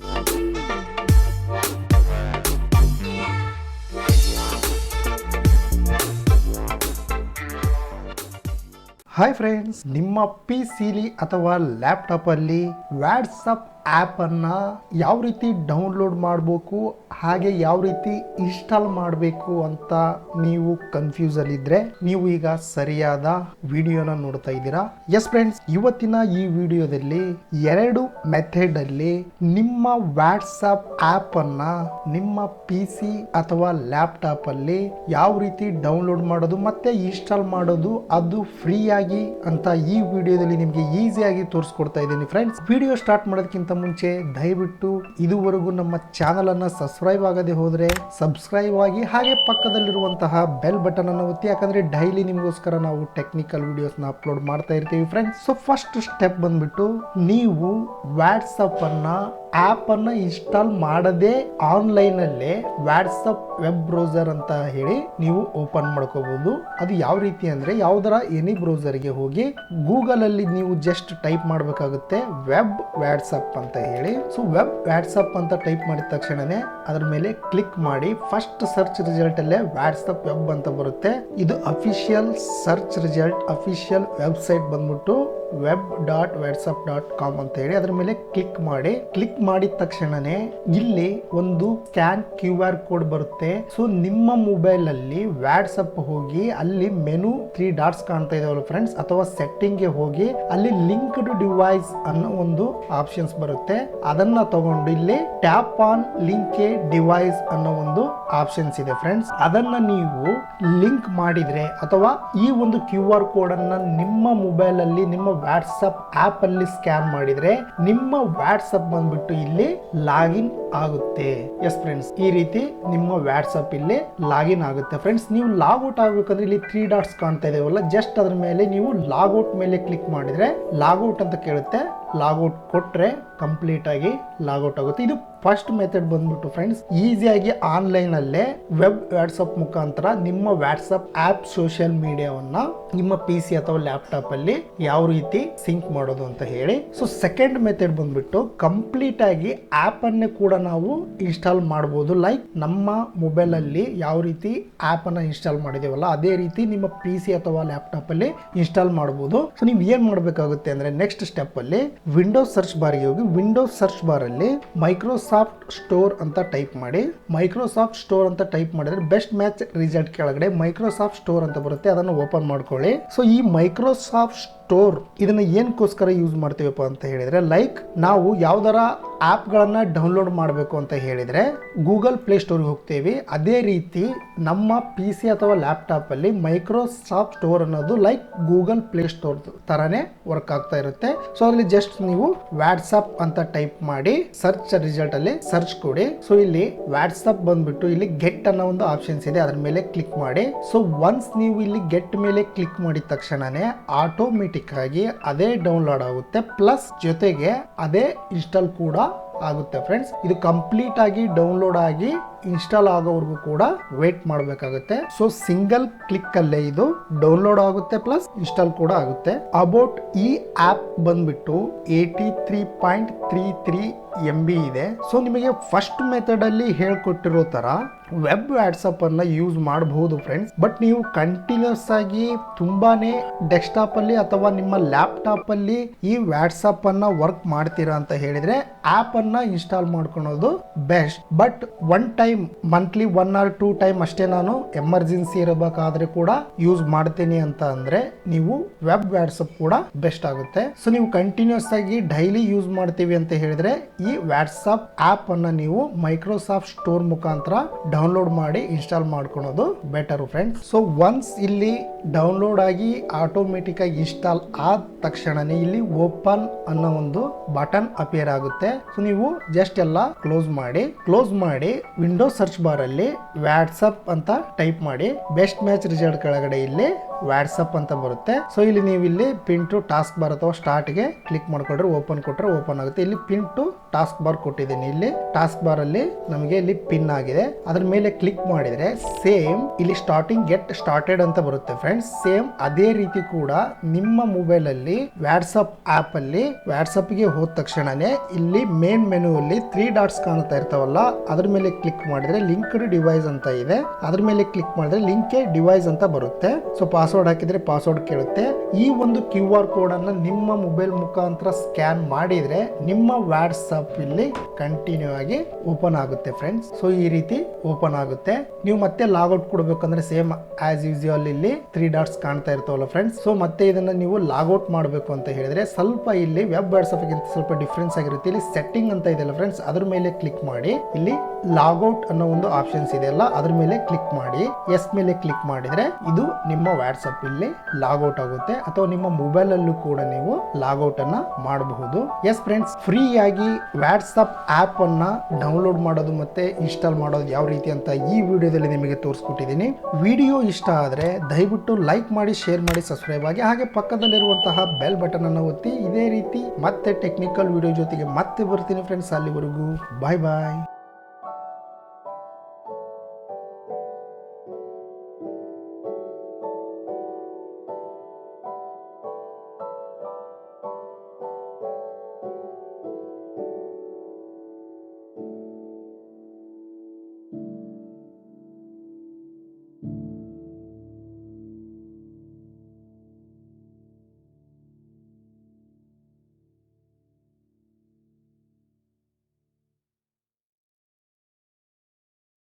Hi friends, ನಿಮ್ಮ ಪಿಸಿಲಿ ಅಥವಾ ಲ್ಯಾಪ್ಟಾಪಲ್ಲಿ ವಾಟ್ಸಪ್ ಆ್ಯಪ್ ಅನ್ನ ಯಾವ ರೀತಿ ಡೌನ್ಲೋಡ್ ಮಾಡಬೇಕು, ಹಾಗೆ ಯಾವ ರೀತಿ ಇನ್ಸ್ಟಾಲ್ ಮಾಡಬೇಕು ಅಂತ ನೀವು ಕನ್ಫ್ಯೂಸ್ ಅಲ್ಲಿದ್ರೆ ನೀವು ಈಗ ಸರಿಯಾದ ವಿಡಿಯೋನ ನೋಡ್ತಾ ಇದ್ದೀರಾ. ಎಸ್ ಫ್ರೆಂಡ್ಸ್, ಇವತ್ತಿನ ಈ ವಿಡಿಯೋದಲ್ಲಿ 2 ಮೆಥಡ್ ಅಲ್ಲಿ ನಿಮ್ಮ ವಾಟ್ಸಪ್ ಆ್ಯಪ್ ಅನ್ನ ನಿಮ್ಮ ಪಿಸಿ ಅಥವಾ ಲ್ಯಾಪ್ಟಾಪ್ ಅಲ್ಲಿ ಯಾವ ರೀತಿ ಡೌನ್ಲೋಡ್ ಮಾಡೋದು ಮತ್ತೆ ಇನ್ಸ್ಟಾಲ್ ಮಾಡೋದು ಅದು ಫ್ರೀ ಆಗಿ ಅಂತ ಈ ವಿಡಿಯೋದಲ್ಲಿ ನಿಮಗೆ ಈಸಿಯಾಗಿ ತೋರಿಸ್ಕೊಡ್ತಾ ಇದ್ದೀನಿ. ಫ್ರೆಂಡ್ಸ್, ವಿಡಿಯೋ ಸ್ಟಾರ್ಟ್ ಮಾಡೋದಕ್ಕಿಂತ ಮುಂಚೆ ದಯವಿಟ್ಟು ಇದುವರೆಗೂ ನಮ್ಮ ಚಾನಲ್ ಅನ್ನ ಸಬ್ಸ್ಕ್ರೈಬ್ ಆಗದೆ ಹೋದ್ರೆ ಸಬ್ಸ್ಕ್ರೈಬ್ ಆಗಿ, ಹಾಗೆ ಪಕ್ಕದಲ್ಲಿರುವಂತಹ ಬೆಲ್ ಬಟನ್ ಅನ್ನು ಒತ್ತಿ, ಯಾಕಂದ್ರೆ ಡೈಲಿ ನಿಮಗೋಸ್ಕರ ನಾವು ಟೆಕ್ನಿಕಲ್ ವಿಡಿಯೋಸ್ ನ ಅಪ್ಲೋಡ್ ಮಾಡ್ತಾ ಇರ್ತೀವಿ. ಫ್ರೆಂಡ್ಸ್, ಸೊ ಫಸ್ಟ್ ಸ್ಟೆಪ್ ಬಂದ್ಬಿಟ್ಟು ನೀವು ವಾಟ್ಸಪ್ ಅನ್ನ ಆಪ್ ಅನ್ನ ಇನ್ಸ್ಟಾಲ್ ಮಾಡದೆ ಆನ್ಲೈನ್ ಅಲ್ಲೇ ವಾಟ್ಸಪ್ ವೆಬ್ ಬ್ರೌಸರ್ ಅಂತ ಹೇಳಿ ನೀವು ಓಪನ್ ಮಾಡ್ಕೋಬಹುದು. ಅದು ಯಾವ ರೀತಿ ಅಂದ್ರೆ ಯಾವ್ದರ ಎನಿ ಬ್ರೌಸರ್ ಗೆ ಹೋಗಿ ಗೂಗಲ್ ಅಲ್ಲಿ ನೀವು ಜಸ್ಟ್ ಟೈಪ್ ಮಾಡಬೇಕಾಗುತ್ತೆ ವೆಬ್ ವಾಟ್ಸಪ್ ಅಂತ ಹೇಳಿ. ಸೊ ವೆಬ್ ವಾಟ್ಸಪ್ ಅಂತ ಟೈಪ್ ಮಾಡಿದ ತಕ್ಷಣನೇ ಅದರ ಮೇಲೆ ಕ್ಲಿಕ್ ಮಾಡಿ ಫಸ್ಟ್ ಸರ್ಚ್ ರಿಸಲ್ಟ್ ಅಲ್ಲೇ ವಾಟ್ಸಪ್ ವೆಬ್ ಅಂತ ಬರುತ್ತೆ. ಇದು official search result, official website ಬಂದ್ಬಿಟ್ಟು web.whatsapp.com ಅಂತ ಹೇಳಿ ಅದರ ಮೇಲೆ ಕ್ಲಿಕ್ ಮಾಡಿ. ಕ್ಲಿಕ್ ಮಾಡಿದ ತಕ್ಷಣನೇ ಇಲ್ಲಿ ಒಂದು ಸ್ಕ್ಯಾನ್ QR ಕೋಡ್ ಬರುತ್ತೆ. ಸೊ ನಿಮ್ಮ ಮೊಬೈಲ್ ಅಲ್ಲಿ ವಾಟ್ಸಪ್ ಹೋಗಿ ಅಲ್ಲಿ ಮೆನು 3 ಡಾಟ್ಸ್ ಕಾಣ್ತಾ ಇದಾವಲ್ಲ ಫ್ರೆಂಡ್ಸ್, ಅಥವಾ ಸೆಟ್ಟಿಂಗ್ ಗೆ ಹೋಗಿ ಅಲ್ಲಿ ಲಿಂಕ್ಡ್ ಡಿವೈಸ್ ಅನ್ನೋ ಒಂದು ಆಪ್ಷನ್ಸ್ ಬರುತ್ತೆ. ಅದನ್ನ ತಗೊಂಡು ಇಲ್ಲಿ ಟ್ಯಾಪ್ ಆನ್ ಲಿಂಕ್ ಡಿವೈಸ್ ಅನ್ನೋ ಒಂದು ಆಪ್ಷನ್ಸ್ ಇದೆ ಫ್ರೆಂಡ್ಸ್. ಅದನ್ನ ನೀವು ಲಿಂಕ್ ಮಾಡಿದ್ರೆ ಅಥವಾ ಈ ಒಂದು QR ಕೋಡ್ ಅನ್ನ ನಿಮ್ಮ ಮೊಬೈಲ್ ಅಲ್ಲಿ ನಿಮ್ಮ ವಾಟ್ಸಪ್ ಆಪ್ ಅಲ್ಲಿ ಸ್ಕ್ಯಾನ್ ಮಾಡಿದ್ರೆ ನಿಮ್ಮ ವಾಟ್ಸಪ್ ಬಂದ್ಬಿಟ್ಟು ಇಲ್ಲಿ ಲಾಗಿನ್ ಆಗುತ್ತೆ. ಎಸ್ ಫ್ರೆಂಡ್ಸ್, ಈ ರೀತಿ ನಿಮ್ಮ ವಾಟ್ಸಪ್ ಇಲ್ಲಿ ಲಾಗಿನ್ ಆಗುತ್ತೆ. ಫ್ರೆಂಡ್ಸ್, ನೀವು ಲಾಗ್ಔಟ್ ಆಗ್ಬೇಕಂದ್ರೆ ಇಲ್ಲಿ 3 ಡಾಟ್ಸ್ ಕಾಣ್ತಾ ಇದೆಯಲ್ಲ, ಜಸ್ಟ್ ಅದ್ರ ಮೇಲೆ ನೀವು ಲಾಗ್ಔಟ್ ಮೇಲೆ ಕ್ಲಿಕ್ ಮಾಡಿದ್ರೆ ಲಾಗ್ಔಟ್ ಅಂತ ಕೇಳುತ್ತೆ. ಲಾಗ್ಔಟ್ ಕೊಟ್ರೆ ಕಂಪ್ಲೀಟ್ ಆಗಿ ಲಾಗ್ಔಟ್ ಆಗುತ್ತೆ. ಇದು ಫಸ್ಟ್ ಮೆಥಡ್ ಬಂದ್ಬಿಟ್ಟು ಫ್ರೆಂಡ್ಸ್, ಈಸಿಯಾಗಿ ಆನ್ಲೈನ್ ಅಲ್ಲೇ ವೆಬ್ ವಾಟ್ಸಪ್ ಮುಖಾಂತರ ನಿಮ್ಮ ವಾಟ್ಸಪ್ ಆಪ್ ಸೋಷಿಯಲ್ ಮೀಡಿಯಾವನ್ನ ನಿಮ್ಮ ಪಿಸಿ ಅಥವಾ ಲ್ಯಾಪ್ಟಾಪ್ ಅಲ್ಲಿ ಯಾವ ರೀತಿ ಸಿಂಕ್ ಮಾಡೋದು ಅಂತ ಹೇಳಿ. ಸೊ ಸೆಕೆಂಡ್ ಮೆಥಡ್ ಬಂದ್ಬಿಟ್ಟು ಕಂಪ್ಲೀಟ್ ಆಗಿ ಆಪ್ ಅನ್ನೇ ಕೂಡ ನಾವು ಇನ್ಸ್ಟಾಲ್ ಮಾಡಬಹುದು. ಲೈಕ್ ನಮ್ಮ ಮೊಬೈಲ್ ಅಲ್ಲಿ ಯಾವ ರೀತಿ ಆಪ್ ಅನ್ನ ಇನ್ಸ್ಟಾಲ್ ಮಾಡಿದೇವಲ್ಲ ಅದೇ ರೀತಿ ನಿಮ್ಮ ಪಿಸಿ ಅಥವಾ ಲ್ಯಾಪ್ಟಾಪ್ ಅಲ್ಲಿ ಇನ್ಸ್ಟಾಲ್ ಮಾಡಬಹುದು. ಸೊ ನೀವು ಏನ್ ಮಾಡ್ಬೇಕಾಗುತ್ತೆ ಅಂದ್ರೆ ನೆಕ್ಸ್ಟ್ ಸ್ಟೆಪ್ ಅಲ್ಲಿ ವಿಂಡೋಸ್ ಸರ್ಚ್ ಬಾರ್ಗೆ ಹೋಗಿ ವಿಂಡೋಸ್ ಸರ್ಚ್ ಬಾರ್ ಅಲ್ಲಿ ಮೈಕ್ರೋಸಾಫ್ಟ್ ಸ್ಟೋರ್ ಅಂತ ಟೈಪ್ ಮಾಡಿ. ಮೈಕ್ರೋಸಾಫ್ಟ್ ಸ್ಟೋರ್ ಅಂತ ಟೈಪ್ ಮಾಡಿದ್ರೆ ಬೆಸ್ಟ್ ಮ್ಯಾಚ್ ರಿಸಲ್ಟ್ ಕೆಳಗಡೆ ಮೈಕ್ರೋಸಾಫ್ಟ್ ಸ್ಟೋರ್ ಅಂತ ಬರುತ್ತೆ. ಅದನ್ನು ಓಪನ್ ಮಾಡ್ಕೊಳ್ಳಿ. ಸೊ ಈ ಮೈಕ್ರೋಸಾಫ್ಟ್ ಸ್ಟೋರ್ ಇದನ್ನ ಏನಕ್ಕೋಸ್ಕರ ಯೂಸ್ ಮಾಡ್ತೀವಪ್ಪ ಅಂತ ಹೇಳಿದ್ರೆ, ಲೈಕ್ ನಾವು ಯಾವ್ದಾರ ಆಪ್ ಗಳನ್ನ ಡೌನ್ಲೋಡ್ ಮಾಡಬೇಕು ಅಂತ ಹೇಳಿದ್ರೆ ಗೂಗಲ್ ಪ್ಲೇ ಸ್ಟೋರ್ಗೆ ಹೋಗ್ತೇವೆ. ಅದೇ ರೀತಿ ನಮ್ಮ ಪಿಸಿ ಅಥವಾ ಲ್ಯಾಪ್ಟಾಪ್ ಅಲ್ಲಿ ಮೈಕ್ರೋಸಾಫ್ಟ್ ಸ್ಟೋರ್ ಅನ್ನೋದು ಲೈಕ್ ಗೂಗಲ್ ಪ್ಲೇ ಸ್ಟೋರ್ ತರಾನೇ ವರ್ಕ್ ಆಗ್ತಾ ಇರುತ್ತೆ. ಸೊ ಅಲ್ಲಿ ಜಸ್ಟ್ ನೀವು ವಾಟ್ಸಪ್ ಅಂತ ಟೈಪ್ ಮಾಡಿ ಸರ್ಚ್ ರಿಸಲ್ಟ್ ಅಲ್ಲಿ ಸರ್ಚ್ ಕೊಡಿ. ಸೊ ಇಲ್ಲಿ ವಾಟ್ಸಪ್ ಬಂದ್ಬಿಟ್ಟು ಇಲ್ಲಿ ಗೆಟ್ ಅನ್ನೋ ಒಂದು ಆಪ್ಷನ್ಸ್ ಇದೆ, ಅದ್ರ ಮೇಲೆ ಕ್ಲಿಕ್ ಮಾಡಿ. ಸೊ ಒನ್ಸ್ ನೀವು ಇಲ್ಲಿ ಗೆಟ್ ಮೇಲೆ ಕ್ಲಿಕ್ ಮಾಡಿದ ತಕ್ಷಣನೇ ಆಟೋಮೆಟಿಕ್ ಆಗಿ ಅದೇ ಡೌನ್ಲೋಡ್ ಆಗುತ್ತೆ, ಪ್ಲಸ್ ಜೊತೆಗೆ ಅದೇ ಇನ್ಸ್ಟಾಲ್ ಕೂಡ ಆಗುತ್ತೆ. ಫ್ರೆಂಡ್ಸ್, ಇದು ಕಂಪ್ಲೀಟ್ ಆಗಿ ಡೌನ್ಲೋಡ್ ಆಗಿ ಇನ್ಸ್ಟಾಲ್ ಆಗೋವರೆಗೂ ಕೂಡ ವೇಟ್ ಮಾಡಬೇಕಾಗುತ್ತೆ. ಸೊ ಸಿಂಗಲ್ ಕ್ಲಿಕ್ ಅಲ್ಲೇ ಇದು ಡೌನ್ಲೋಡ್ ಆಗುತ್ತೆ, ಪ್ಲಸ್ ಇನ್ಸ್ಟಾಲ್ ಕೂಡ ಆಗುತ್ತೆ. ಅಬೌಟ್ ಈ ಆಪ್ ಬಂದ್ಬಿಟ್ಟು 83.33 MB ಇದೆ. ಸೊ ನಿಮಗೆ ಫಸ್ಟ್ ಮೆಥಡ್ ಅಲ್ಲಿ ಹೇಳ್ಕೊಟ್ಟಿರೋ ತರ ವೆಬ್ ವಾಟ್ಸಪ್ ಅನ್ನ ಯೂಸ್ ಮಾಡಬಹುದು ಫ್ರೆಂಡ್ಸ್. ಬಟ್ ನೀವು ಕಂಟಿನ್ಯೂಸ್ ಆಗಿ ತುಂಬಾನೇ ಡೆಸ್ಕ್ಟಾಪ್ ಅಲ್ಲಿ ಅಥವಾ ನಿಮ್ಮ ಲ್ಯಾಪ್ಟಾಪ್ ಅಲ್ಲಿ ಈ ವಾಟ್ಸಪ್ ಅನ್ನ ವರ್ಕ್ ಮಾಡ್ತೀರಾ ಅಂತ ಹೇಳಿದ್ರೆ ಆಪ್ ಅನ್ನ ಇನ್ಸ್ಟಾಲ್ ಮಾಡ್ಕೊಳ್ಳೋದು best. But one time monthly 1 or 2 time ಅಷ್ಟೇ ನಾನು ಎಮರ್ಜೆನ್ಸಿ ಇರಬೇಕಾದ್ರೆ ಕೂಡ ಯೂಸ್ ಮಾಡ್ತೀನಿ ಅಂತ ಅಂದ್ರೆ ನೀವು ವೆಬ್ ವಾಟ್ಸಪ್ ಕೂಡ ಬೆಸ್ಟ್ ಆಗುತ್ತೆ. ಸೊ ನೀವು ಕಂಟಿನ್ಯೂಸ್ ಆಗಿ ಡೈಲಿ ಯೂಸ್ ಮಾಡ್ತೀವಿ ಅಂತ ಹೇಳಿದ್ರೆ ಈ ವಾಟ್ಸಪ್ ಆಪ್ ಅನ್ನ ನೀವು ಮೈಕ್ರೋಸಾಫ್ಟ್ ಸ್ಟೋರ್ ಮುಖಾಂತರ ಡೌನ್ಲೋಡ್ ಮಾಡಿ ಇನ್ಸ್ಟಾಲ್ ಮಾಡ್ಕೊಳ್ಳೋದು ಬೆಟರ್ ಫ್ರೆಂಡ್ಸ್. ಸೊ ಒನ್ಸ್ ಇಲ್ಲಿ ಡೌನ್ಲೋಡ್ ಆಗಿ ಆಟೋಮೆಟಿಕ್ ಆಗಿ ಇನ್ಸ್ಟಾಲ್ ಆದ ತಕ್ಷಣನೇ ಇಲ್ಲಿ ಓಪನ್ ಅನ್ನೋ ಒಂದು ಬಟನ್ ಅಪಿಯರ್ ಆಗುತ್ತೆ. ಸೊ ನೀವು ಜಸ್ಟ್ ಎಲ್ಲ ಕ್ಲೋಸ್ ಮಾಡಿ ವಿಂಡೋಸ್ ಸರ್ಚ್ ಬಾರ್ ಅಲ್ಲಿ ವಾಟ್ಸಪ್ ಅಂತ ಟೈಪ್ ಮಾಡಿ ಬೆಸ್ಟ್ ಮ್ಯಾಚ್ ರಿಸಲ್ಟ್ ಕೆಳಗಡೆ ಇಲ್ಲಿ ವಾಟ್ಸಪ್ ಅಂತ ಬರುತ್ತೆ. ಸೊ ಇಲ್ಲಿ ನೀವು ಇಲ್ಲಿ ಪಿನ್ ಟು ಟಾಸ್ಕ್ ಬಾರ್ ಅಥವಾ ಸ್ಟಾರ್ಟ್ ಗೆ ಕ್ಲಿಕ್ ಮಾಡ್ಕೊಂಡ್ರೆ ಓಪನ್ ಕೊಟ್ರೆ ಓಪನ್ ಆಗುತ್ತೆ. ಇಲ್ಲಿ ಪಿನ್ ಟು ಟಾಸ್ಕ್ ಬಾರ್ ಕೊಟ್ಟಿದ್ದೀನಿ. ಇಲ್ಲಿ ಟಾಸ್ಕ್ ಬಾರ್ ಅಲ್ಲಿ ನಮಗೆ ಇಲ್ಲಿ ಪಿನ್ ಆಗಿದೆ. ಅದ್ರ ಮೇಲೆ ಕ್ಲಿಕ್ ಮಾಡಿದ್ರೆ ಸೇಮ್ ಇಲ್ಲಿ ಸ್ಟಾರ್ಟಿಂಗ್ ಗೆಟ್ ಸ್ಟಾರ್ಟೆಡ್ ಅಂತ ಬರುತ್ತೆ ಫ್ರೆಂಡ್ಸ್. ಸೇಮ್ ಅದೇ ರೀತಿ ಕೂಡ ನಿಮ್ಮ ಮೊಬೈಲ್ ಅಲ್ಲಿ ವಾಟ್ಸಪ್ ಆಪ್ ಅಲ್ಲಿ ವಾಟ್ಸಪ್ ಗೆ ಹೋದ ತಕ್ಷಣನೇ ಇಲ್ಲಿ ಮೇನ್ ಮೆನು ಅಲ್ಲಿ 3 ಡಾಟ್ಸ್ ಕಾಣ್ತಾ ಇರ್ತಾವಲ್ಲ, ಅದ್ರ ಮೇಲೆ ಕ್ಲಿಕ್ ಮಾಡಿದ್ರೆ ಲಿಂಕ್ಡ್ ಡಿವೈಸ್ ಅಂತ ಇದೆ. ಅದ್ರ ಮೇಲೆ ಕ್ಲಿಕ್ ಮಾಡಿದ್ರೆ ಲಿಂಕ್ ಡಿವೈಸ್ ಅಂತ ಬರುತ್ತೆ. ಸೊ ಪಾಸ್ವರ್ಡ್ ಹಾಕಿದ್ರೆ ಪಾಸ್ವರ್ಡ್ ಕೇಳುತ್ತೆ. ಈ ಒಂದು QR ಕೋಡ್ ಅನ್ನ ನಿಮ್ಮ ಮೊಬೈಲ್ ಮುಖಾಂತರ ಸ್ಕ್ಯಾನ್ ಮಾಡಿದ್ರೆ ನಿಮ್ಮ ವಾಟ್ಸಪ್ ಇಲ್ಲಿ ಕಂಟಿನ್ಯೂ ಆಗಿ ಓಪನ್ ಆಗುತ್ತೆ ಫ್ರೆಂಡ್ಸ್. ಸೊ ಈ ರೀತಿ ಓಪನ್ ಆಗುತ್ತೆ. ನೀವು ಮತ್ತೆ ಲಾಗೌಟ್ ಕೊಡಬೇಕಂದ್ರೆ ಸೇಮ್ ಆಸ್ ಯೂಶುವಲ್ ಇಲ್ಲಿ 3 ಡಾಟ್ಸ್ ಕಾಣ್ತಾ ಇರ್ತಾವಲ್ಲ ಫ್ರೆಂಡ್ಸ್. ಸೊ ಮತ್ತೆ ಇದನ್ನ ನೀವು ಲಾಗೌಟ್ ಮಾಡಬೇಕು ಅಂತ ಹೇಳಿದ್ರೆ ಸ್ವಲ್ಪ ಇಲ್ಲಿ ವೆಬ್ ವಾಟ್ಸಪ್ ಗಿಂತ ಸ್ವಲ್ಪ ಡಿಫ್ರೆನ್ಸ್ ಆಗಿರುತ್ತೆ. ಇಲ್ಲಿ ಸೆಟ್ಟಿಂಗ್ ಅಂತ ಇದೆಯಲ್ಲ ಫ್ರೆಂಡ್ಸ್, ಅದ್ರ ಮೇಲೆ ಕ್ಲಿಕ್ ಮಾಡಿ ಇಲ್ಲಿ ಲಾಗೌಟ್ ಅನ್ನೋ ಒಂದು ಆಪ್ಷನ್ಸ್ ಇದೆಯಲ್ಲ, ಅದ್ರ ಮೇಲೆ ಕ್ಲಿಕ್ ಮಾಡಿ ಎಸ್ ಮೇಲೆ ಕ್ಲಿಕ್ ಮಾಡಿದ್ರೆ ಇದು ನಿಮ್ಮ ವಾಟ್ಸಪ್ ಇಲ್ಲಿ ಲಾಗೌಟ್ ಆಗುತ್ತೆ. ಅಥವಾ ನಿಮ್ಮ ಮೊಬೈಲ್ ಅಲ್ಲೂ ಕೂಡ ನೀವು ಲಾಗೌಟ್ ಅನ್ನ ಮಾಡಬಹುದು. ಎಸ್ ಫ್ರೆಂಡ್ಸ್, ಫ್ರೀ ಆಗಿ ವಾಟ್ಸಪ್ ಆಪ್ ಅನ್ನ ಡೌನ್ಲೋಡ್ ಮಾಡೋದು ಮತ್ತೆ ಇನ್ಸ್ಟಾಲ್ ಮಾಡೋದು ಯಾವ ರೀತಿ ಅಂತ ಈ ವಿಡಿಯೋದಲ್ಲಿ ನಿಮಗೆ ತೋರಿಸ್ಕೊಟ್ಟಿದ್ದೀನಿ. ವಿಡಿಯೋ ಇಷ್ಟ ಆದ್ರೆ ದಯವಿಟ್ಟು ಲೈಕ್ ಮಾಡಿ, ಶೇರ್ ಮಾಡಿ, ಸಬ್ಸ್ಕ್ರೈಬ್ ಆಗಿ, ಹಾಗೆ ಪಕ್ಕದಲ್ಲಿರುವಂತಹ ಬೆಲ್ ಬಟನ್ ಅನ್ನು ಒತ್ತಿ. ಇದೇ ರೀತಿ ಮತ್ತೆ ಟೆಕ್ನಿಕಲ್ ವಿಡಿಯೋ ಜೊತೆಗೆ ಮತ್ತೆ ಬರ್ತೀನಿ ಫ್ರೆಂಡ್ಸ್. ಅಲ್ಲಿವರೆಗೂ ಬಾಯ್ ಬಾಯ್.